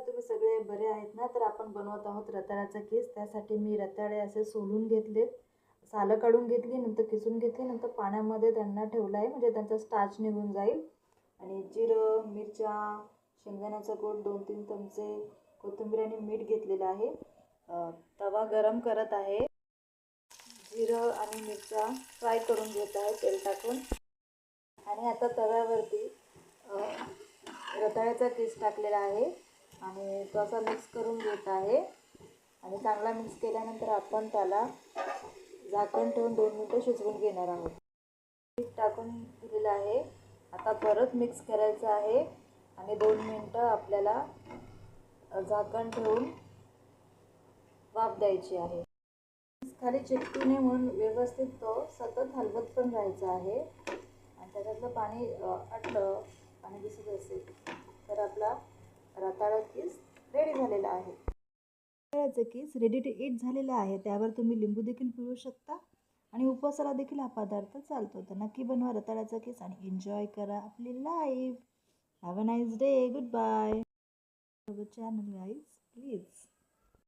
तुम्ही सगळे बरे आहेत ना? तर आपण बनवत आहोत रताळ्याचा केस. त्यासाठी मी रताळे असे सोलून घेतलेत, सालं काढून घेतली, नंतर किसून घेतली, नंतर पाण्यामध्ये त्यांना ठेवलं आहे म्हणजे त्यांचा स्टार्च निघून जाईल. आणि जिरं, मिरच्या, शेंगदाण्याचा कूट 2-3 चमचे, कोथिंबीर आणि मीठ घेतलेलं आहे. तवा गरम करत आहे. जिरं आणि मिरच्या फ्राय करून घेत आहे तेल टाकून. आणि आता तव्यावरती रताळ्याचा किस टाकलेला आहे आणि तो असा मिक्स करून घेत आहे. आणि चांगला मिक्स केल्यानंतर आपण त्याला झाकण ठेवून 2 मिनिटं शिजवून घेणार आहोत. पीठ टाकून दिलेलं आहे. आता परत मिक्स करायचं आहे आणि 2 मिनिटं आपल्याला झाकण ठेवून वाफ द्यायची आहे. खाली चिटकू नये म्हणून व्यवस्थित तो सतत हलवत पण राहायचा आहे. आणि त्याच्यातलं पाणी आटलं आणि दिसत असेल तर आपला रताळा किस रेडी झालेला आहे. रताळ्याचं किस रेडी टू ईट झालेला आहे. त्यावर तुम्ही लिंबू देखील पिळू शकता आणि उपवासाला देखील हा पदार्थ चालतो. तर नक्की बनवा रताळ्याचा किस आणि एन्जॉय करा आपली life. Have a nice day. Good bye. Channel guys please.